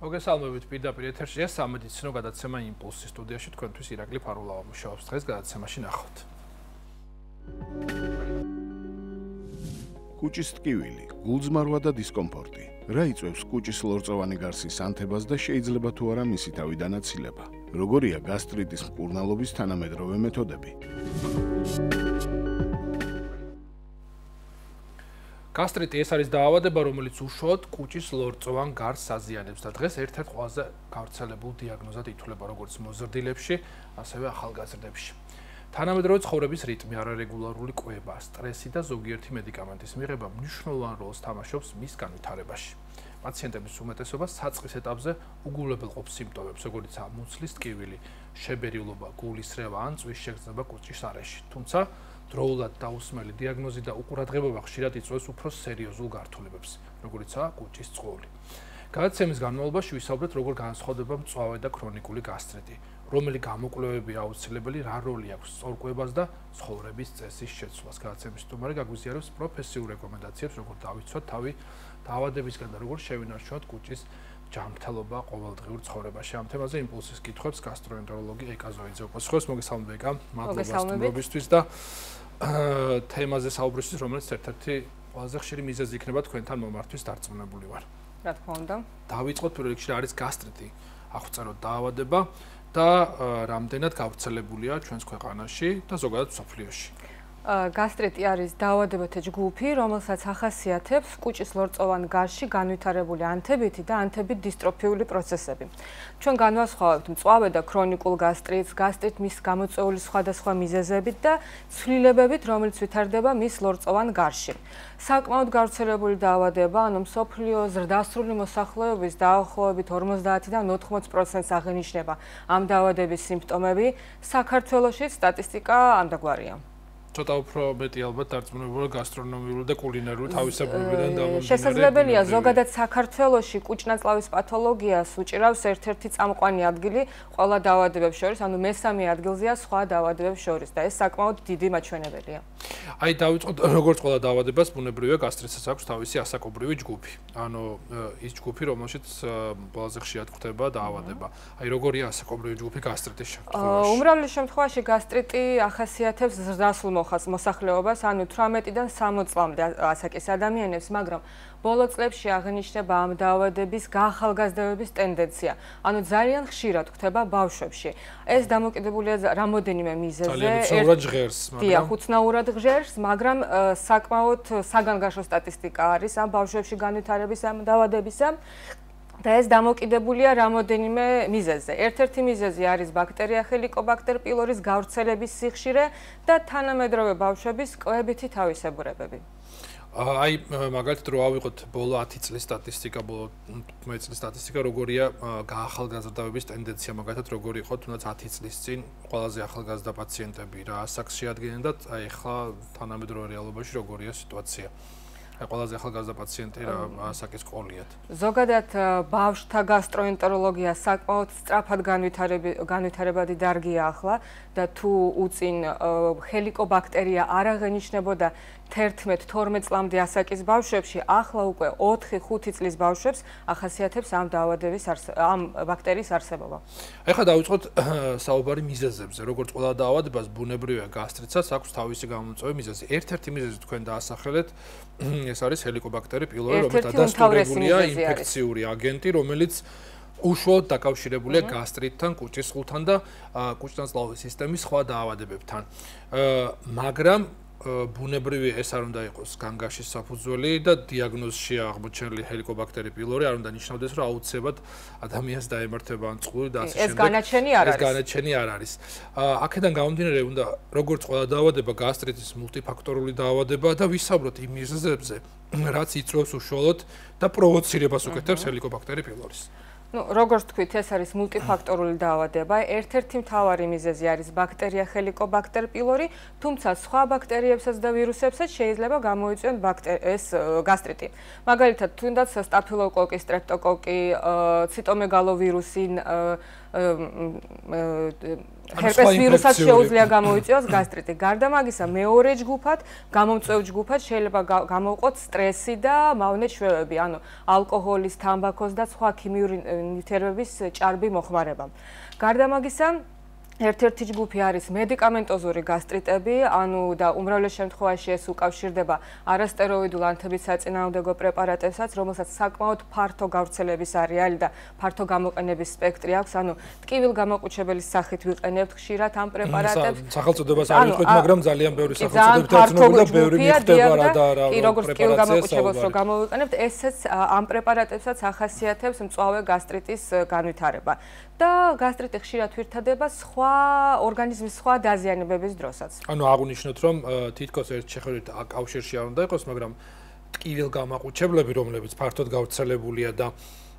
მოგესალმებით პირდაპირ ეთერშია სამედიცინო გადაცემა იმპულსი სტუდიაში თქვენთვის ირაკლი ფარულავა მუშაობს დღეს გადაცემაში ნახავთ. კუჭის ტკივილი, გულძმარვა და დისკომფორტი. რა იწვევს კუჭის ლორწოვანი გარსის ანთებას და შეიძლება თუ არა მისი თავი დანაცილება? როგორია გასტრიტის მკურნალობის თანამედროვე მეთოდები? გასტრიტი ეს არის დაავადება, რომელიც უშუალოდ კუჭის ლორწოვან გარსს აზიანებს და დღეს ერთ-ერთ ყველაზე გავრცელებულ დიაგნოზად ითვლება როგორც მოზრდილებში, ასევე ახალგაზრდებში. თანამედროვე ცხოვრების რიტმი, არარეგულარული კვება, სტრესი და ზოგიერთი მედიკამენტის მიღება მნიშვნელოვან როლს თამაშობს მის განვითარებაში. პაციენტების უმეტესობა საწყის ეტაპზე უგულებელყოფ სიმპტომებს, როგორიცაა მუცლის ტკივილი, შებერიულობა, გულისრევა ან წვის შეგრძნება კუჭის არეში. თუმცა დროულად დაუსმელი დიაგნოზი და უყურადღებობა ხშირად იწვევს უფრო სერიოზულ გართულებებს, როგორიცაა კუჭის წყლული. გადაცემის განმავლობაში ვისაუბრეთ, როგორ განსხვავდება მწვავე და ქრონიკული გასტრიტი, რომელი გამოკვლევებია აუცილებელი, რა როლი აქვს სწორკვებას და ცხოვრების წესის შეცვლას. გადაცემის სტუმარი გაგვიზიარებს პროფესიულ რეკომენდაციებს, როგორ დავიცვათ თავი დაავადებისგან და როგორ შევინარჩუნოთ კუჭის ჯანმრთელობა ყოველდღიურ ცხოვრებაში. ამ თემაზე იმპულსის კითხვებს გასტროენტეროლოგი ეკა ზოიძე უპასუხებს. მოგესალმებით ეკა, მადლობა სტუმრობისთვის და თემაზე საუბრისთვის, რომელიც ერთ-ერთი ყველაზე ხშირი მიზეზი იქნება თქვენთან მომართვის დარწმუნებული ვარ. რა თქმა უნდა. დავიწყოთ პირველ რიგში რა არის გასტრიტი, აღვწეროთ დაავადება და რამდენად გავრცელებულია ჩვენს ქვეყანაში და ზოგადად მსოფლიოში. გასტრიტი არის დაავადებათა ჯგუფი, რომელსაც ახასიათებს კუჭის ლორწოვან გარსში განვითარებული ანთებითი და ანთებით დისტროფიული პროცესები. ჩვენ განვასხვავებთ მწვავე და ქრონიკულ გასტრიტს, გასტრიტ მის გამოწვეული სხვადასხვა მიზეზებით და ცვლილებებით, რომელიც ვითარდება მის ლორწოვან გარსში. საკმაოდ გავრცელებული დაავადება, ანუ მსოფლიოს ზრდასრული მოსახლეობის დაახლოებით 50-დან 80%-ს აღენიშნება ამ დაავადების სიმპტომები. საქართველოში სტატისტიკა ამდაგვარია. ცოტა უფრო მეტი ალბათ დარწმუნებული გასტრონომიული და კულინარული თავისებურებიდან დამომდინარე. შესაძლებელია ზოგადად საქართველოში კუჭნაწლავის პათოლოგიას უჭირავს ერთ-ერთი წამყვანი ადგილი ყველა დაავადებებს შორის, ანუ მესამე ადგილზეა სხვა დაავადებებს შორის და ეს საკმაოდ დიდი მაჩვენებელია. აი დავიწყოთ, როგორც ყველა დაავადებას, ბუნებრივია გასტრიტსაც აქვს თავისი ასაკობრივი ჯგუფი. ანუ ის ჯგუფი, რომელშიც ყველაზე ხშირად ხდება დაავადება. აი როგორია ასაკობრივი ჯგუფი გასტრიტის შემთხვევაში? უმრავლეს შემთხვევაში გასტრიტი ახასიათებს ზრდასრულ მოსახლეობას, ანუ 18-დან 60 წლამდე ასაკის ადამიანებს, მაგრამ ბოლო წლებში აღინიშნება ამ დაავადების გაახალგაზრდების ტენდენცია. ანუ ძალიან ხშირად ხდება ბავშვებში. ეს დამოკიდებულია რამოდენიმე მიზეზზე. ძალიან უცნაურად ჟღერს, მაგრამ უცნაურად ჟღერს, მაგრამ საკმაოდ საგანგაშო სტატისტიკა არის ამ ბავშვებში განვითარების ამ დაავადებისა. და ეს დამოკიდებულია რამოდენიმე მიზეზზე. ერთ-ერთი მიზეზი არის ბაქტერია ჰელიკობაქტერ პილორის გავრცელების სიხშირე და თანამედროვე ბავშვების კვებითი თავისებურებები. აი მაგალითად რო ავიღოთ ბოლო 10 წლის სტატისტიკა, ბოლო 15 წლის სტატისტიკა, როგორია გაახალგაზრდების ტენდენცია, მაგალითად როგორი იყო თუნდაც 10 წლის წინ ყველაზე ახალგაზრდა პაციენტები რა ასაკს შეადგენენ და აი ახლა თანამედროვე რეალობაში როგორია სიტუაცია. აი ყველაზე ახალგაზრდა პაციენტი რა ასაკის ყოლიათ. ზოგადად ბავშვთა გასტროენტეროლოგია საკმაოდ სწრაფად განვითარებადი დარგია ახლა და თუ უწინ ჰელიკობაქტერია არ აღენიშნებოდა 11-12 წლამდე ასაკის ბავშვებში, ახლა უკვე 4-5 წლის ბავშვებს ახასიათებს ამ დაავადების ამ ბაქტერიის არსებობა. ეხლა დავიწყოთ საუბარი მიზეზებზე. როგორც ყველა დაავადებას, ბუნებრივია გასტრიტსაც აქვს თავისი გამომწვევი მიზეზი. ერთ-ერთი მიზეზი თქვენ დაასახელეთ, ეს არის ჰელიკობაქტერი პილორი, რომელიც დადასტურებულია ინფექციური აგენტი, რომელიც უშუალოდ დაკავშირებულია გასტრიტთან, კუჭის წყლთან და კუჭნაწლავის სისტემის სხვა დაავადებებთან. მაგრამ ბუნებრივი ეს არ უნდა იყოს განგაშის საფუძველი და დიაგნოზშია აღმოჩენილი ჰელიკობაქტერი პილორი არ უნდა ნიშნავდეს, რომ აუცილებლად ადამიანს დაემართება ან წყლული და ასე შემდეგ. ეს განაჩენი არ არის. ეს განაჩენი არ არის. აქედან გამომდინარე უნდა როგორც ყველა დაავადება გასტრიტის მულტიფაქტორული დაავადება და ვისაუბროთ იმ მიზეზებზე, რაც იწვევს უშუალოდ და პროვოცირებას უკეთებს ჰელიკობაქტერი პილორის. როგორც თქვით, ეს არის მულტიფაქტორული დაავადება. ერთ-ერთი მთავარი მიზეზი არის ბაქტერია ჰელიკობაქტერ პილორი, თუმცა სხვა ბაქტერიებსაც და ვირუსებსაც შეიძლება გამოიწვიონ ეს გასტრიტი. მაგალითად, თუნდაც სტაფილოკოკი, სტრეპტოკოკი, ციტომეგალოვირუსი, ჰერპეს ვირუსაც შეუძლია გამოიწვიოს გასტრიტი. გარდა მაგისა, მეორე ჯგუფად, გამომწვევ ჯგუფად შეიძლება გამოვყოთ სტრესი და მავნე ჩვევები, ანუ ალკოჰოლის, თამბაქოს და სხვა ქიმიური ნივთიერებების ჭარბი მოხმარება. გარდა მაგისა, ერთ-ერთი ჯგუფი არის მედიკამენტოზური გასტრიტები, ანუ და უმრავლეს შემთხვევაში ეს უკავშირდება არასტეროიდულ ანთებისაწინააღმდეგო პრეპარატებსაც, რომელსაც საკმაოდ ფართო გავრცელების არეალი და ფართო გამოყენების სპექტრი აქვს, ანუ ტკივილგამაყუჩებელის სახით ვიყენებთ ხშირად ამ პრეპარატებს. სახელწოდებას არ ვიტყვით, მაგრამ ძალიან ბევრი სახელწოდებითი ერთნობა და ბევრი მიხვდება რა და რა როგორც ტკივილგამაყუჩებელს რო გამოვიყენებთ, ესეც ამ პრეპარატებსაც ახასიათებს მწვავე გასტრიტის განვითარება. და გასტრიტი ხშირად ვირთადება სხვა ორგანიზმის სხვა დაზიანებების დროსაც. ანუ აღნიშნოთ, რომ თითქოს ერთ შეხედვით კავშირში არ უნდა იყოს, მაგრამ ტკივილგამაყუჩებლები, რომლებიც ფართოდ გავრცელებულია და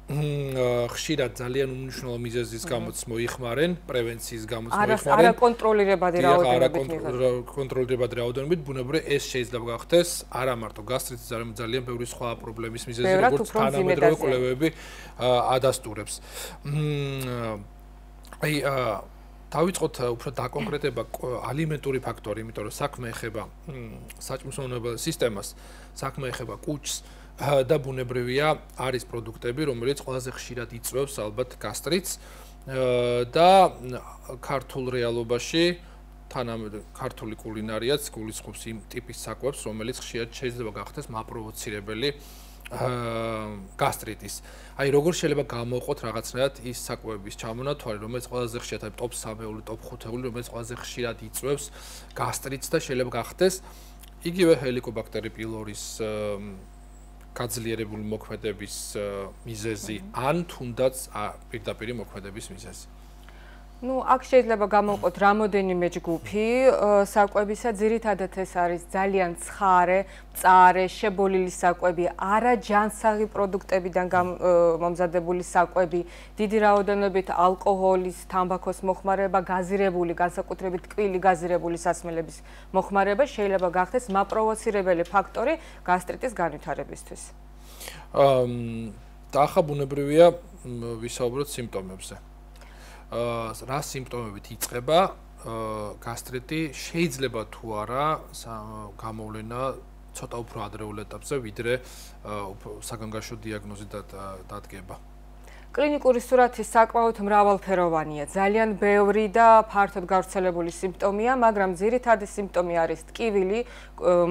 ხშირად ძალიან უმნიშვნელო მიზეზის გამოც მოიხმარენ, პრევენციის გამოც მოიხმარენ. არა კონტროლირებადი რაოდენობით მიიღება. კონტროლირებადი რაოდენობით ბუნებრივია ეს შეიძლება გახდეს არა მარტო გასტრიტის, არამედ ძალიან ბევრი სხვა პრობლემის მიზეზი, როგორც თანამედროვე კვლევები ადასტურებს. აი დავიწყოთ უფრო დაკონკრეტება ალიმენტური ფაქტორი, იმიტომ რომ საქმე ეხება საჭმელსმოვნებელ სისტემას, საქმე ეხება კუჭს და ბუნებრივია არის პროდუქტები, რომელიც ყველაზე ხშირად იწვევს ალბათ გასტრიტს და ქართულ რეალობაში თანამედროვე ქართული კულინარიაც გულისხმობს იმ ტიპის საკვებს, რომელიც ხშირად შეიძლება გახდეს მაპროვოცირებელი გასტრიტის. აი როგორ შეიძლება გამოვყოთ რაღაცნაირად ის საკვების ჩამონათვალი, რომელიც ყველაზე ხშირად არის ტოპ 3-ეული, ტოპ 5-ეული, რომელიც ყველაზე ხშირად იწვევს გასტრიტს და შეიძლება გახდეს იგივე ჰელიკობაქტერი პილორის გაძლიერებული მოქმედების მიზეზი ან თუნდაც პირდაპირ მოქმედების მიზეზი. Ну, აქ შეიძლება გამოვყოთ რამოდენიმე ჯგუფი საკვებისა, ძირითადად ეს არის ძალიან ცხარე, მწარე, შებოლილი საკვები, არაჯანსაღი პროდუქტებიდან მომზადებული საკვები, დიდი რაოდენობით ალკოჰოლის, თამბაქოს მოხმარება, გაზირებული, განსაკუთრებით ტკბილი გაზირებული სასმელების მოხმარება შეიძლება გახდეს მაპროვოცირებელი ფაქტორი გასტრიტის განვითარებისთვის. და ახლა ბუნებრივია ვისაუბროთ სიმპტომებზე. რა სიმპტომებით იწყება გასტრიტი, შეიძლება თუ არა გამოვლენა ცოტა უფრო ადრეულ ეტაპზე, ვიდრე საგანგაშო დიაგნოზი დადგება. კლინიკური სურათი საკმაოდ მრავალფეროვანია, ძალიან ბევრი და ფართოდ გავრცელებული სიმპტომია, მაგრამ ძირითადი სიმპტომი არის ტკივილი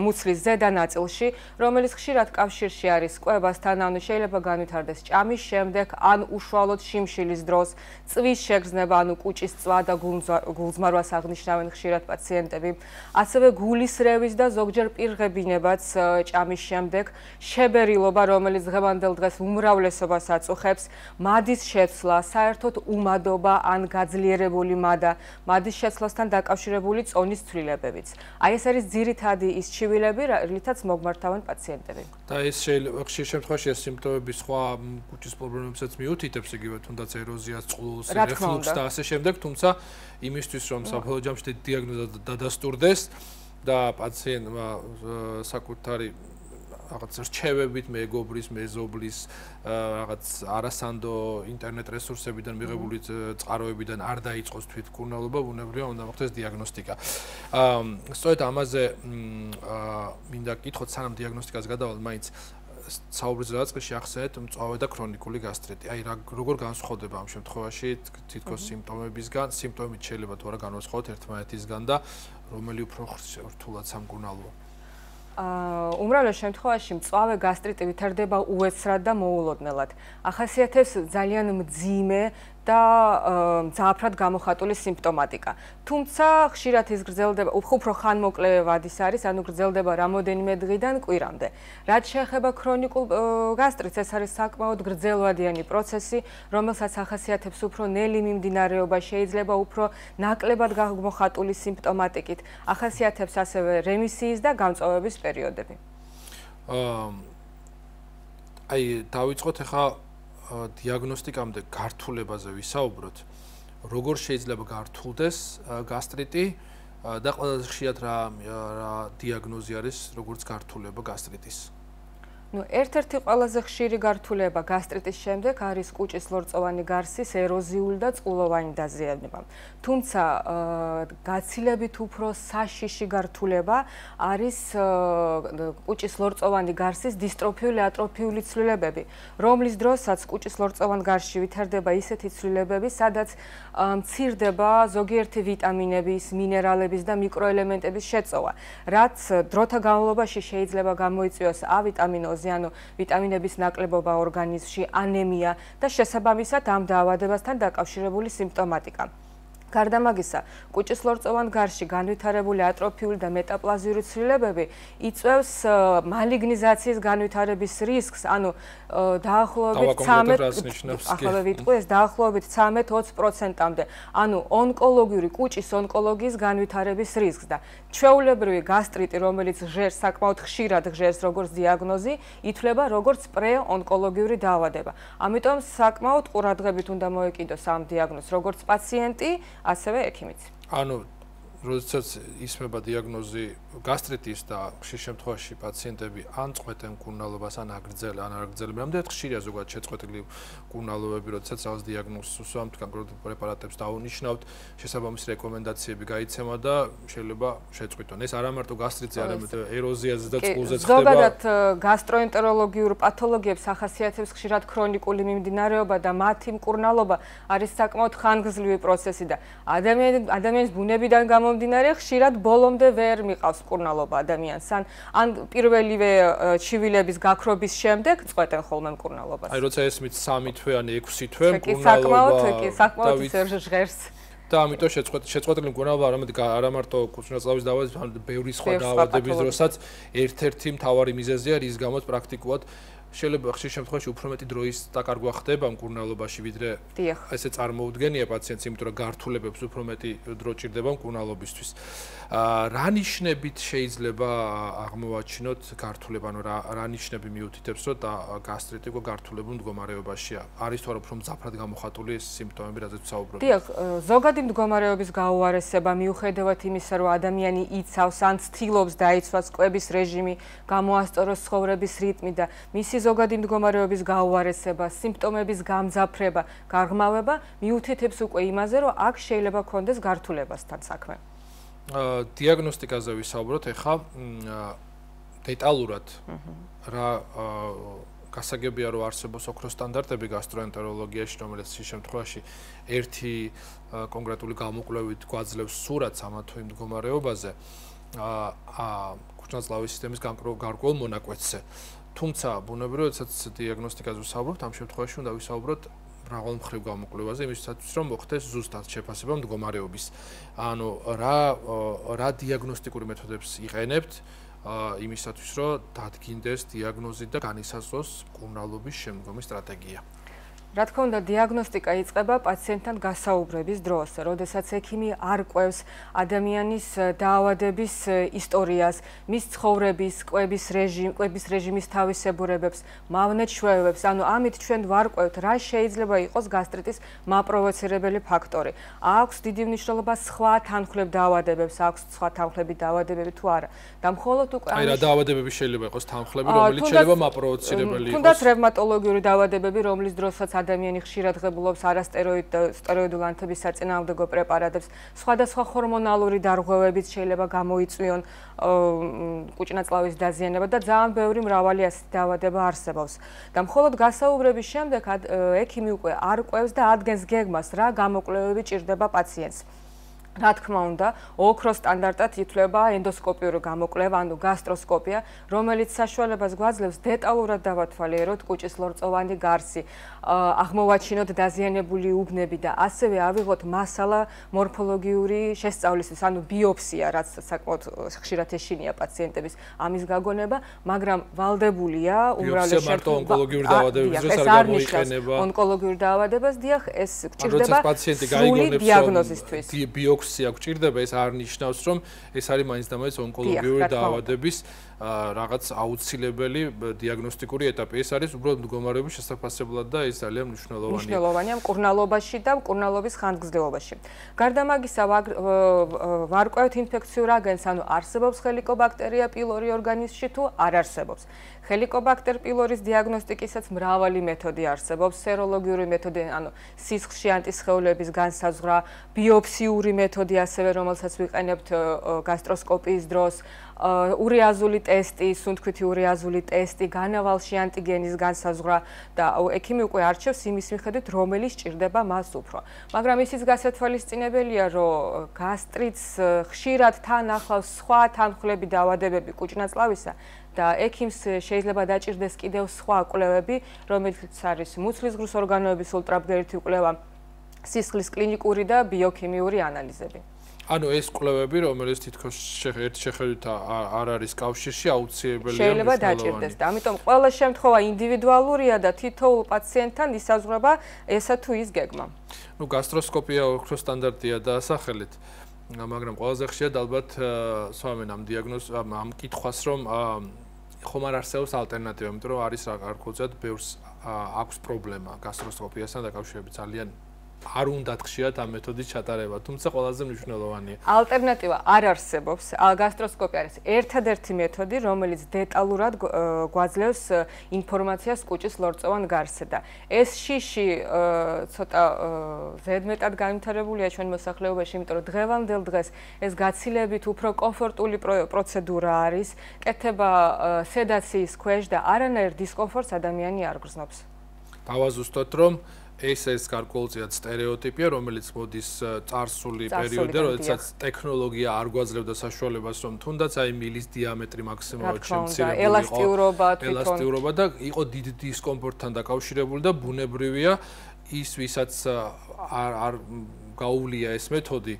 მუცლის ზედა ნაწილში, რომელიც ხშირად კავშირში არის კვებასთან, ანუ შეიძლება განვითარდეს ჭამის შემდეგ, ან უშუალოდ შიმშილის დროს, წვის შეგრძნება, ანუ კუჭის წვა და გულზმარვას აღნიშნავენ ხშირად პაციენტები, ასევე გულის რევის და ზოგჯერ პირღებინებაც ჭამის შემდეგ, შებერილობა, რომელიც დღევანდელ დღეს უმრავლესობას აწუხებს, მადის შეცვლა, საერთოდ უმადობა ან გაძლიერებული მადა, მადის შეცვლასთან დაკავშირებული წონის ცვლილებებიც. აი ეს არის ძირითადი ის ჩივილები, რითაც მოგმართავენ პაციენტები. და ეს შეიძლება ხშირ შემთხვევაში ეს სიმპტომები სხვა კუჭის პრობლემებსაც მიუთითებს, იგივე თუნდაც ეროზიას, წყლულს, რეფლუქსს და ასე შემდეგ, თუმცა იმისთვის რომ საფუძველ ჯამში დიაგნოზა დადასტურდეს და პაციენტმა საკუთარი რაღაც რჩევებით მეგობრის, მეზობლის, რაღაც არასანდო ინტერნეტ რესურსებიდან მიღებული წყაროებიდან არ დაიწყოს თვითმკურნალობა, ბუნებრივია უნდა მოხდეს დიაგნოსტიკა. სწორედ ამაზე მინდა გითხოთ, სანამ დიაგნოსტიკას გადავალ, მაინც საუბრის დაწყებაში ახსენეთ მწვავე და ქრონიკული გასტრიტი. აი როგორ განსხვავდება ამ შემთხვევაში თითქოს სიმპტომებისგან, სიმპტომებით შეიძლება თუ არა განვასხვაოთ ერთმანეთისგან და რომელი უფრო რთულად სამკურნალოა. უმრავლეს შემთხვევაში მწვავე გასტრიტი ვითარდება უეცრად და მოულოდნელად. ახასიათებს ძალიან მძიმე და მძაფრად გამოხატული სიმპტომატიკა. თუმცა ხშირად ის გრძელდება, უფრო ხანმოკლე ვადის არის, ანუ გრძელდება რამოდენიმე დღიდან კვირამდე. რაც შეეხება ქრონიკულ გასტრიტს, ეს არის საკმაოდ გრძელვადიანი პროცესი, რომელსაც ახასიათებს უფრო ნელი მიმდინარეობა, შეიძლება უფრო ნაკლებად გამოხატული სიმპტომატიკით. ახასიათებს ასევე რემისიის და გამწვავების პერიოდები. აი დავიწყოთ ახლა დიაგნოსტიკამდე გართულებაზე ვისაუბროთ, როგორ შეიძლება გართულდეს გასტრიტი და ყველაზე ხშირად რა დიაგნოზი არის, როგორც გართულება გასტრიტის. ერთ-ერთი ყველაზე ხშირი გართულება გასტრიტის შემდეგ არის კუჭის ლორწოვანი გარსის ეროზიული და წყლოვანი დაზიანება. თუმცა გაცილებით უფრო საშიში გართულება არის კუჭის ლორწოვანი გარსის დისტროფიული ატროფიული ცვლილებები, რომლის დროსაც კუჭის ლორწოვან გარსში ვითარდება ისეთი ცვლილებები, სადაც მცირდება ზოგიერთი ვიტამინების, მინერალების და მიკროელემენტების შეწოვა, რაც დროთა განმავლობაში შეიძლება გამოიწვიოს ავიტამინოზი, ანუ ვიტამინების ნაკლებობა ორგანიზმში, ანემია და შესაბამისად ამ დაავადებასთან დაკავშირებული სიმპტომატიკა. გარდა ამისა, კუჭის ლორწოვან გარსში განვითარებული ატროფიული და მეტაპლაზიური ცვლილებები იწვევს მალიგნიზაციის განვითარების რისკს, ანუ დაახლოებით 13-20%-მდე, ანუ ონკოლოგიური კუჭის ონკოლოგიის განვითარების რისკს და ჩვეულებრივი გასტრიტი, რომელიც ჟერს საკმაოდ ხშირად ჟერს როგორც დიაგნოზი, ითვლება როგორც პრეონკოლოგიური დაავადება. ამიტომ საკმაოდ ყურადღებით უნდა მოეკიდოს ამ დიაგნოზს როგორც პაციენტი, ასევე ექიმიც. ანუ როდესაც ისმება დიაგნოზი გასტრიტის და ხშირ შემთხვევაში პაციენტები ან წყვეტენ მკურნალობას, ან აგრძელებენ, ან არ აგრძელებენ. რამდენად ხშირია ზოგადად შეწყვეტილი მკურნალობები, როდესაც რაღაც დიაგნოზს უსვამთ, კონკრეტულ პრეპარატებს დაუნიშნავთ, შესაბამისი რეკომენდაციები გაიცემა და შეიძლება შეწყვიტონ. ეს არა მარტო გასტრიტზე, არამედ ეროზიაზე და წყულზეც ხდება. ზოგადად გასტროენტეროლოგიურ პათოლოგიებს ახასიათებს ხშირად ქრონიკული მიმდინარეობა და მათი მკურნალობა არის საკმაოდ ხანგრძლივი პროცესი და ადამიანის ბუნებიდან გამომდინარე ხშირად ბოლომდე ვერ მიყავს მკურნალობა ადამიანს ან პირველივე ჩივილების გაქრობის შემდეგ წყვეტენ ხოლმე მკურნალობას. აი როცა ესმით 3 თვე ან 6 თვე მკურნალობა საკმაოდ ჟღერს. და ამიტომ შეწყვეტილი მკურნალობა არა მარტო კუჭნაწლავის დაავადების, ბევრი სხვა დაავადების დროსაც ერთ-ერთი მთავარი მიზეზია, რის გამოც პრაქტიკულად შეიძლება ხშირ შემთხვევაში უფრო მეტი დროის დაკარგვა ხდება მკურნალობაში, ვიდრე ესე წარმოუდგენია პაციენტს, იმიტომ რომ გართულებებს უფრო მეტი დრო ჭირდება მკურნალობისთვის. რა ნიშნებით შეიძლება აღმოვაჩინოთ გართულება, ანუ რა ნიშნები მიუთითებს, რომ გასტრიტი გართულებულ მდგომარეობაშია? არის თუ არა უფრო მძაფრად გამოხატული ეს სიმპტომები, რაზეც ვსაუბრობ? დიახ, ზოგადი მდგომარეობის გაუარესება მიუხედავად იმისა, რომ ადამიანი იცავს ან ცდილობს დაიცვას კვების რეჟიმი, გამოასწოროს ცხოვრების რიტმი და მისი ზოგადი მდგომარეობის გაუარესება, სიმპტომების გამძაფრება, გაღრმავება მიუთითებს უკვე იმაზე, რომ აქ შეიძლება ქონდეს გართულებასთან საქმე. დიაგნოსტიკაზე ვისაუბროთ ახლა დეტალურად რა გასაგებია რომ არსებობს ოქროს სტანდარტები გასტროენტეროლოგიაში, რომელიც ამ შემთხვევაში ერთი კონკრეტული გამოკვლევით გვაძლევს სურათს ამა თუ იმ მდგომარეობაზე, კუჭნაწლავის სისტემის გარკვეულ მონაკვეთზე. თუმცა ბუნებრივად, როდესაც დიაგნოსტიკაზე ვისაუბრებთ, ამ შემთხვევაში უნდა ვისაუბროთ მრავალმხრივ გამოკვლევაზე, იმისათვის რომ მოხდეს ზუსტად შეფასება მდგომარეობის. ანუ რა დიაგნოსტიკური მეთოდებს იყენებთ იმისათვის, რომ დადგინდეს დიაგნოზი და განისაზღვროს მკურნალობის შემდგომი სტრატეგია. რა თქმა უნდა, დიაგნოსტიკა იწყება პაციენტთან გასაუბრების დროს, როდესაც ექიმი არ ყვევს ადამიანის დაავადების ისტორიას, მის ცხოვრების, კვების რეჟიმის თავისებურებებს, მავნე ჩვევებს, ანუ ამით ჩვენ ვარკვევთ, რა შეიძლება იყოს გასტრიტის მაპროვოცირებელი ფაქტორი. აქვს დიდი მნიშვნელობა სხვა თანხმლებ დაავადებებს, აქვს სხვა თანხლები დაავადებები თუ არა. და მხოლოდ უკვე აი რა დაავადებები შეიძლება იყოს თანხლები, რომელიც შეიძლება მაპროვოცირებელი იყოს. თუნდაც რევმატოლოგიური დაავადებები, რომლის დროსაც ადამიანი ხშირად ღებულობს არასტეროიდულ ანთების საწინააღმდეგო პრეპარატებს, სხვადასხვა ჰორმონალური დარღვევებით შეიძლება გამოიწვიონ კუჭნაწლავის დაზიანება და ძალიან ბევრი მრავალი ასეთი დაავადება არსებობს. და მხოლოდ გასაუბრების შემდეგ ექიმი უკვე არ ყვევს და ადგენს გეგმას, რა გამოკვლევები ჭირდება პაციენტს. რა თქმა უნდა, ოქროს სტანდარტად ითვლება ენდოსკოპიური გამოკვლევა, ანუ გასტროსკოპია, რომელიც საშუალებას გვაძლევს დეტალურად დავათვალიეროთ კუჭის ლორწოვანი გარსი, აღმოვაჩინოთ დაზიანებული უბნები და ასევე ავიღოთ მასალა მორფოლოგიური შესწავლისთვის, ანუ ბიოფსია, რაც საკმაოდ ხშირად ეშინია პაციენტების ამის გაგონება, მაგრამ ვალდებულია უმრავლეს შემთხვევაში მარტო ონკოლოგიური დაავადების დროს არ გამოიყენება. ონკოლოგიური დაავადებას, დიახ, ეს გჭირდება პაციენტი გაიგონებს დიაგნოზისთვის. ბიოფსია ბიოფსია გვჭირდება, ეს არ ნიშნავს, რომ ეს არის მაინც და მაინც ონკოლოგიური დაავადების რაღაც აუცილებელი დიაგნოსტიკური ეტაპი. ეს არის უბრალოდ მდგომარეობის შესაფასებლად და ეს ძალიან მნიშვნელოვანია. მნიშვნელოვანია მკურნალობაში და მკურნალობის ხანგრძლივობაში. გარდა მაგისა, ვარკვევთ ინფექციურ აგენტს, ანუ არსებობს ხელიკობაქტერია პილორი ორგანიზმში თუ არ არსებობს. ხელიკობაქტერ პილორის დიაგნოსტიკისაც მრავალი მეთოდი არსებობს, სეროლოგიური მეთოდი, ანუ სისხლში ანტისხეულების განსაზღვრა, ბიოფსიური მეთოდი ასევე, რომელსაც ვიყენებთ გასტროსკოპიის დროს, ურიაზული ტესტი, სუნთქვითი ურიაზული ტესტი, განავალში ანტიგენის განსაზღვრა და ექიმი უკვე არჩევს იმის მიხედვით, რომელიც ჭირდება მას უფრო. მაგრამ ისიც გასათვალისწინებელია, რომ გასტრიტს ხშირად თან ახლავს სხვა თანხმლები დაავადებები კუჭნაწლავისა და ექიმს შეიძლება დაჭირდეს კიდევ სხვა კვლევები, რომელიც არის მუცლის ღრუს ორგანოების ულტრაბგერითი კვლევა, სისხლის კლინიკური და ბიოქიმიური ანალიზები. ანუ ეს კვლევები, რომელიც თითქოს ერთ შეხედვით არ არის კავშირში, აუცილებელია შეიძლება დაჭირდეს და ამიტომ ყველა შემთხვევა ინდივიდუალურია და თითოეულ პაციენტთან ისაზღვრება ესა თუ ის გეგმა. ნუ გასტროსკოპია ოქროს სტანდარტია დაასახელეთ, მაგრამ ყველაზე ხშირად ალბათ სვამენ ამ კითხვას, რომ ხომ არ არსებობს ალტერნატივა, იმიტომ რომ არის რა გქონდათ, ბევრს აქვს პრობლემა გასტროსკოპიასთან დაკავშირებით ძალიან არ უნდათ ხშირად ამ მეთოდის ჩატარება, თუმცა ყველაზე მნიშვნელოვანია. ალტერნატივა არ არსებობს. გასტროსკოპია არის ერთადერთი მეთოდი, რომელიც დეტალურად გვაძლევს ინფორმაციას კუჭის ლორწოვან გარსზე და ეს შიში ცოტა ზედმეტად განვითარებულია ჩვენ მოსახლეობაში, იმიტომ რომ დღევანდელ დღეს ეს გაცილებით უფრო კომფორტული პროცედურა არის, კეთება სედაციის ქვეშ და არანაირ დისკომფორტს ადამიანი არ გრძნობს. დავაზუსტოთ, რომ ეს გარკვეულწილად სტერეოტიპია, რომელიც მოდის წარსული პერიოდიდან, როდესაც ტექნოლოგია არ გვაძლევდა საშუალებას, რომ თუნდაც აი მილის დიამეტრი მაქსიმალურად შემცირებული იყო, ელასტიურობა და იყო დიდ დისკომფორტთან დაკავშირებული და ბუნებრივია ის, ვისაც არ გაუვლია ეს მეთოდი,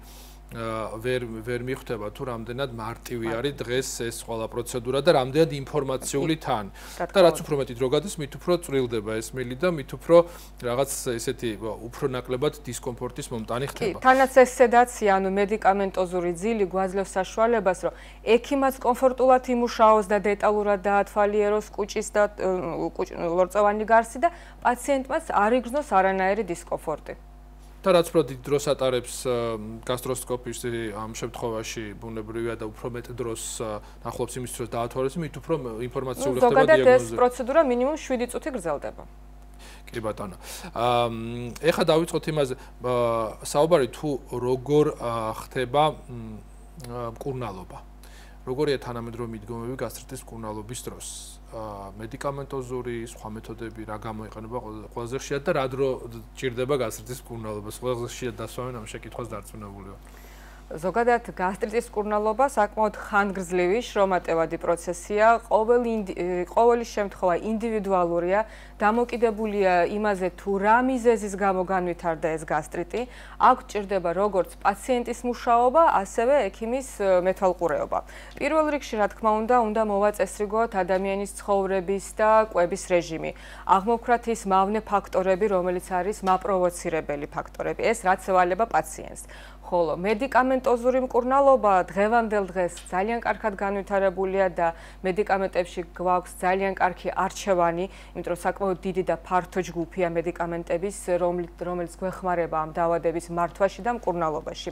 ვერ მიხვდება თუ რამდენად მარტივი არის დღეს ეს ყველა პროცედურა და რამდენად ინფორმაციული თან. და რაც უფრო მეტი დრო გადის, მით უფრო წვრილდება ეს მილი და მით უფრო რაღაც ესეთი უფრო ნაკლებად დისკომფორტის მომტანი ხდება. თანაც ეს სედაცია, ანუ მედიკამენტოზური ძილი გვაძლევს საშუალებას, რომ ექიმაც კომფორტულად იმუშაოს და დეტალურად დაათვალიეროს კუჭის და ლორწოვანი გარსი და პაციენტმაც არ იგრძნოს არანაირი დისკომფორტი. და რაც უფრო დიდ დროს ატარებს გასტროსკოპის ამ შემთხვევაში ბუნებრივია და უფრო მეტ დროს ახლობს იმის დროს დაათვალოს, მით უფრო ინფორმაციული ხდება დიაგნოზი. ზოგადად ეს პროცედურა მინიმუმ 7 წუთი გრძელდება. კი ბატონო. ეხლა დავიწყოთ იმაზე, საუბარი თუ როგორ ხდება მკურნალობა. როგორია თანამედროვე მიდგომები გასტრიტის მკურნალობის დროს? მედიკამენტოზური, სხვა მეთოდები რა გამოიყენება ყველაზე ხშირად და რა დრო ჭირდება გასტრიტის მკურნალობას? ყველაზე ხშირად დასვამენ ამ შეკითხვას დარწმუნებული ვარ. ზოგადად გასტრიტის მკურნალობა საკმაოდ ხანგრძლივი შრომატევადი პროცესია, ყოველი შემთხვევა ინდივიდუალურია, დამოკიდებულია იმაზე თუ რა მიზეზის გამო განვითარდა ეს გასტრიტი, აქ ჭირდება როგორც პაციენტის მუშაობა, ასევე ექიმის მეთვალყურეობა. პირველ რიგში, რა თქმა უნდა მოვაწესრიგოთ ადამიანის ცხოვრების და კვების რეჟიმი. აღმოვქრათ ის მავნე ფაქტორები, რომელიც არის მაპროვოცირებელი ფაქტორები, ეს რაც ევალება პაციენტს. ხოლო მედიკამენტოზური მკურნალობა დღევანდელ დღეს ძალიან კარგად განვითარებულია და მედიკამენტებში გვაქვს ძალიან კარგი არჩევანი, იმიტომ რომ საკმაოდ დიდი და ფართო ჯგუფია მედიკამენტების, რომელიც გვეხმარება ამ დაავადების მართვაში და მკურნალობაში.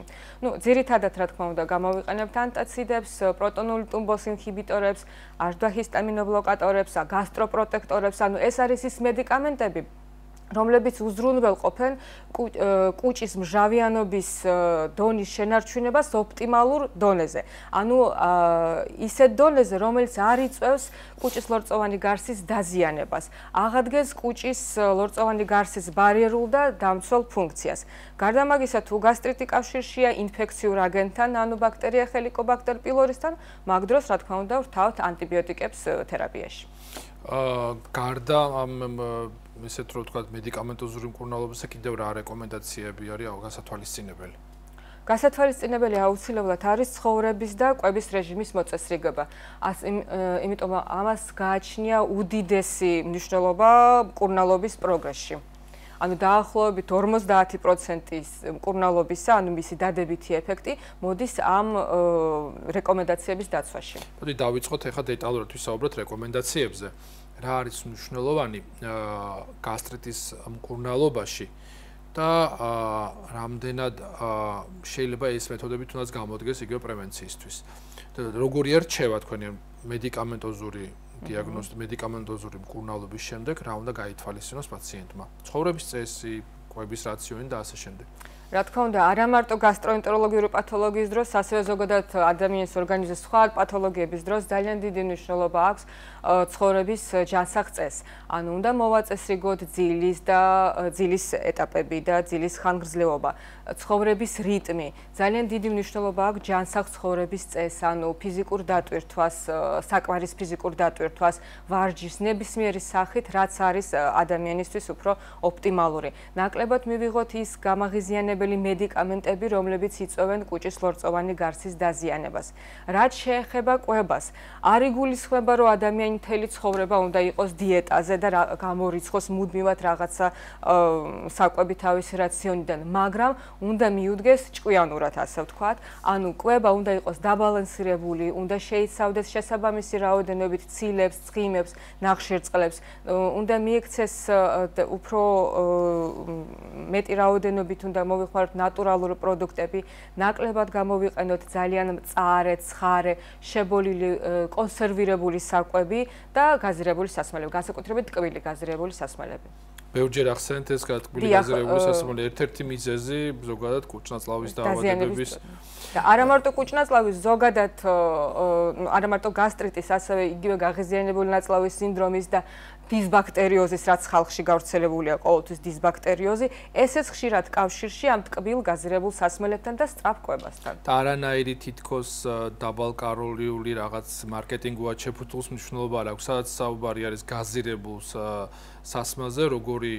ძირითადად რა თქმა უნდა გამოვიყენებთ ანტაციდებს, პროტონული ტუმბოს ინჰიბიტორებს, აშდვაჰისტამინობლოკატორებს, გასტროპროტექტორებს, ანუ ეს არის ის მედიკამენტები, რომლებიც უზრუნველყოფენ კუჭის მჟავიანობის დონის შენარჩუნებას ოპტიმალურ დონეზე. ანუ ისეთ დონეზე, რომელიც არ იწვევს კუჭის ლორწოვანი გარსის დაზიანებას, აღადგენს კუჭის ლორწოვანი გარსის ბარიერულ და დამცველ ფუნქციას. გარდა მაგისა, თუ გასტრიტი კავშირშია ინფექციურ აგენტთან, ანუ ბაქტერია ხელიკობაქტერ პილორისთან, მაგ დროს რა თქმა უნდა ვთავთ ანტიბიოტიკებს თერაპიაში. გარდა ამ ისეთ რომ ვთქვათ მედიკამენტოზური მკურნალობისა კიდევ რა რეკომენდაციები არის გასათვალისწინებელი? გასათვალისწინებელი აუცილებლად არის ცხოვრების და კვების რეჟიმის მოწესრიგება. იმიტომ ამას გააჩნია უდიდესი მნიშვნელობა მკურნალობის პროგრესში. ანუ დაახლოებით 50%-ის მკურნალობისა, ანუ მისი დადებითი ეფექტი მოდის ამ რეკომენდაციების დაცვაში. მოდი დავიწყოთ ახლა დეტალურად ვისაუბროთ რეკომენდაციებზე. რა არის მნიშვნელოვანი გასტრიტის მკურნალობაში და რამდენად შეიძლება ეს მეთოდები თუნდაც გამოდგეს იგივე პრევენციისთვის. როგორი არჩევა თქვენი მედიკამენტოზური დიაგნოზი, მედიკამენტოზური მკურნალობის შემდეგ რა უნდა გაითვალისწინოს პაციენტმა? ცხოვრების წესი, კვების რაციონი და ასე შემდეგ. რა თქმა უნდა, არა მარტო გასტროენტეროლოგიური პათოლოგიის დროს, ასევე ზოგადად ადამიანის ორგანიზმის სხვა პათოლოგიების დროს ძალიან დიდი მნიშვნელობა აქვს ცხოვრების ჯანსაღ წესს. ანუ უნდა მოვაწესრიგოთ ძილის ეტაპები და ძილის ხანგრძლივობა, ცხოვრების რიტმი. ძალიან დიდი მნიშვნელობა აქვს ჯანსაღ ცხოვრების წესს, ანუ ფიზიკურ დატვირთვას, საკმარის ფიზიკურ დატვირთვას, ვარჯიშს ნებისმიერი სახით, რაც არის ადამიანისთვის უფრო ოპტიმალური. ნაკლებად მივიღოთ ის გამაღიზიანებელი მედიკამენტები, რომლებიც იწვევენ კუჭის ლორწოვანი გარსის დაზიანებას. რაც შეეხება კვებას, არ იგულისხმება, რომ ადამიანი მთელი ცხოვრება უნდა იყოს დიეტაზე და გამორიცხოს მუდმივად რაღაცა საკვები თავისი რაციონიდან, მაგრამ უნდა მიუდგეს ჭკვიანურად, ასე ვთქვათ. ანუ კვება უნდა იყოს დაბალანსირებული, უნდა შეიცავდეს შესაბამისი რაოდენობით ცილებს, ცხიმებს, ნახშირწყლებს, უნდა მიექცეს უფრო მეტი რაოდენობით უნდა მოვიხმაროთ ნატურალური პროდუქტები, ნაკლებად გამოვიყენოთ ძალიან მწარე, ცხარე, შებოლილი, კონსერვირებული საკვები და გაზირებული სასმელები, განსაკუთრებით ტკბილი გაზირებული სასმელები. ბევრჯერ ახსენეთ ეს ტკბილი გაზირებული სასმელი ერთ-ერთი მიზეზი ზოგადად კუჭნაწლავის დაავადებების და არა მარტო კუჭნაწლავის, ზოგადად არა მარტო გასტრიტის, ასევე იგივე გაღიზიანებული ნაწლავის სინდრომის და დისბაქტერიოზის, რაც ხალხში გავრცელებულია ყოველთვის დისბაქტერიოზი, ესეც ხშირად კავშირში ამ ტკბილ გაზირებულ სასმელებთან და სწრაფ კვებასთან. და არანაირი თითქოს დაბალკალორიული რაღაც მარკეტინგულად შეფუთულს მნიშვნელობა არ აქვს, სადაც საუბარი არის გაზირებულ სასმელზე, როგორი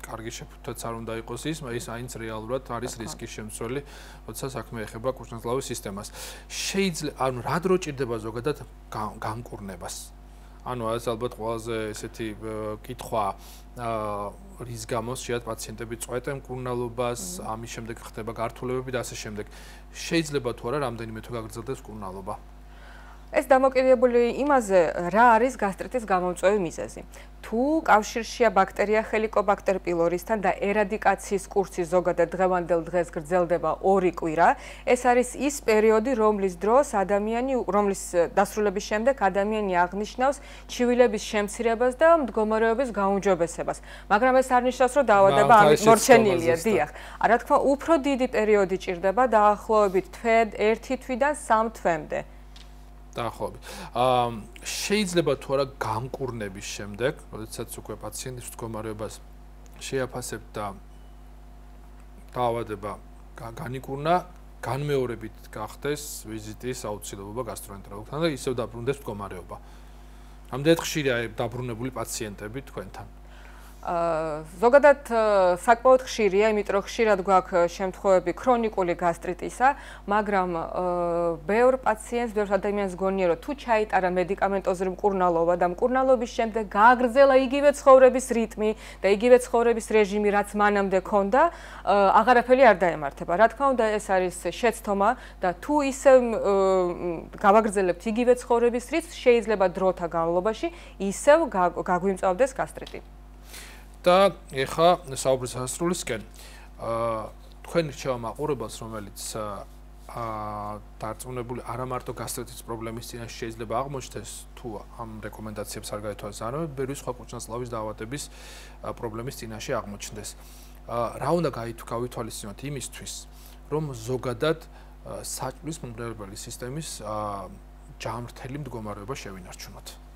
კარგი შეფუთვაც არ უნდა იყოს ის აინც რეალურად არის რისკის შემცველი, როცა საქმე ეხება კუჭნაწლავის სისტემას. შეიძლება, ანუ რა დრო ჭირდება ზოგადად განკურნებას? ანუ ეს ალბათ ყველაზე ესეთი კითხვა რის გამოს შეიძლება პაციენტები წვეტენ მკურნალობას, ამის შემდეგ ხდება გართულებები და ასე შემდეგ. შეიძლება თუ არა რამდენიმე თუ გაგრძელდეს მკურნალობა? ეს დამოკიდებული იმაზე, რა არის გასტრიტის გამომწვევი მიზეზი. თუ კავშირშია ბაქტერია ჰელიკობაქტერ პილორისთან და ერადიკაციის კურსი ზოგადად დღევანდელ დღეს გრძელდება 2 კვირა, ეს არის ის პერიოდი, რომლის დასრულების შემდეგ ადამიანი აღნიშნავს ჩივილების შემცირებას და მდგომარეობის გაუმჯობესებას. მაგრამ ეს არ ნიშნავს, რომ დაავადება ამით მორჩენილია, დიახ. რა თქმა უნდა, უფრო დიდი პერიოდი ჭირდება დაახლოებით 1 თვიდან 3 თვემდე. დაახლოებით. შეიძლება თუ არა განკურნების შემდეგ, როდესაც უკვე პაციენტის მდგომარეობას შეაფასებთ და დაავადება განიკურნა, განმეორებით გახდეს ვიზიტის აუცილებლობა გასტროენტეროლოგთან და ისევ დაბრუნდეს მდგომარეობა. რამდენად ხშირია დაბრუნებული პაციენტები თქვენთან? ზოგადად საკმაოდ ხშირია, იმიტომ რომ ხშირად გვაქვს შემთხვევები ქრონიკული გასტრიტისა, მაგრამ ბევრ პაციენტს, ბევრ ადამიანს გონია, რომ თუ ჩაიტარა მედიკამენტოზური მკურნალობა და მკურნალობის შემდეგ გააგრძელა იგივე ცხოვრების რიტმი და იგივე ცხოვრების რეჟიმი, რაც მანამდე ჰქონდა, აღარაფერი არ დაემართება. რა თქმა უნდა, ეს არის შეცდომა და თუ ისევ გავაგრძელებთ იგივე ცხოვრების რიტმს, შეიძლება დროთა განმავლობაში ისევ გაგვიმწვავდეს გასტრიტი. და ეხა საუბრის დასრულისკენ თქვენ რჩევა მაყურებელს, რომელიც დარწმუნებული არა მარტო გასტრიტის პრობლემის წინაშე შეიძლება აღმოჩნდეს, თუ ამ რეკომენდაციებს არ გაითვალისწინებთ, ბევრი სხვა კუჭნაწლავის დაავადების პრობლემის წინაშე აღმოჩნდეს. რა უნდა გავითვალისწინოთ იმისთვის, რომ ზოგადად საჭმლის მომრგვალებელი სისტემის ჯანმრთელი მდგომარეობა შევინარჩუნოთ?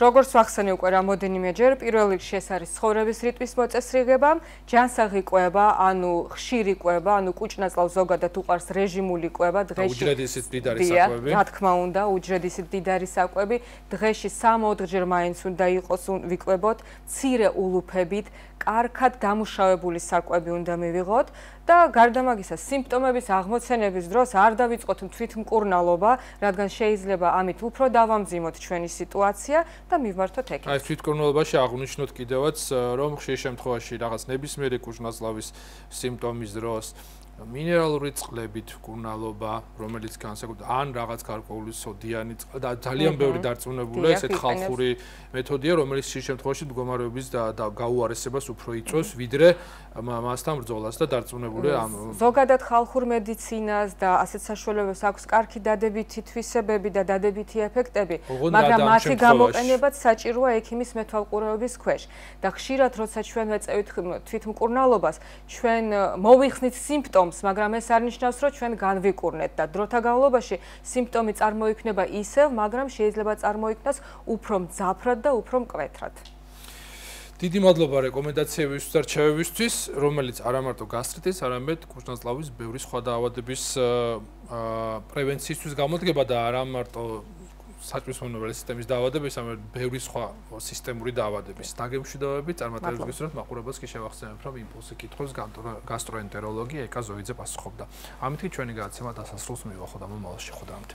როგორც ვახსენე უკვე რამოდენიმეჯერ, პირველ რიგში ეს არის ცხოვრების რიტმის მოწესრიგება, ჯანსაღი კვება, ანუ ხშირი კვება, ანუ კუჭნაწლავს ზოგადად უყვარს რეჟიმული კვება, დღეში უჯრედისით მდიდარი საკვები. რა თქმა უნდა, უჯრედისით მდიდარი საკვები, დღეში 3-4ჯერ მაინც უნდა იყოს ვიკვებოთ, მცირე ულუფებით, კარგად დამუშავებული საკვები უნდა მივიღოთ და გარდა მაგისა, სიმპტომების აღმოცენების დროს არ დავიწყოთ თვითმკურნალობა, რადგან შეიძლება ამით უფრო დავამძიმოთ ჩვენი სიტუაცია და მივმართოთ აი ექიმს. თვითმკურნალობაში აღვნიშნოთ კიდევაც, რომ ხშირ შემთხვევაში რაღაც ნებისმიერი კუჭ-ნაწლავის სიმპტომის დროს მინერალური წყლებით მკურნალობა, რომელიც განსაკუთრებით ან რაღაც გარკვეული სოდიანი და ძალიან ბევრი დარწმუნებულია, ესეთ ხალხური მეთოდია, რომელიც ხშირ შემთხვევაში მდგომარეობის და გაუარესებას უფრო იწვევს, ვიდრე მასთან ბრძოლას და დარწმუნებულია ამ ზოგადად ხალხურ მედიცინას და ასეთ საშუალებებს აქვს კარგი დადებითი თვისებები და დადებითი ეფექტები, მაგრამ მათი გამოყენებაც საჭიროა ექიმის მეთვალყურეობის ქვეშ. და ხშირად როცა ჩვენ ვეწევით თვითმკურნალობას, ჩვენ მოვიხსნით სიმპტომს, მაგრამ ეს არ ნიშნავს, რომ ჩვენ განვიკურნეთ და დროთა განმავლობაში სიმპტომი წარმოიქმნება ისევ, მაგრამ შეიძლება წარმოიქმნას უფრო მძაფრად და უფრო მკვეთრად. დიდი მადლობა რეკომენდაციებისთვის და რჩევებისთვის, რომელიც არა მარტო გასტრიტის, არამედ კუჭ-ნაწლავის ბევრი სხვა დაავადების პრევენციისთვის გამოდგება და არა მარტო საჭმლის-მომნელებელი სისტემის დაავადების, არამედ ბევრი სხვა სისტემური დაავადების. დაგემშვიდობებით, წარმატებებს გისურვებთ, მაყურებელს კი შევახსენებ, რომ იმპულსი კითხვებს გასტროენტეროლოგი ეკა ზოიძე პასუხობდა. ამით ჩვენი გადაცემა დასასრულს მივახოთ ამ მომავალში ხვდებით.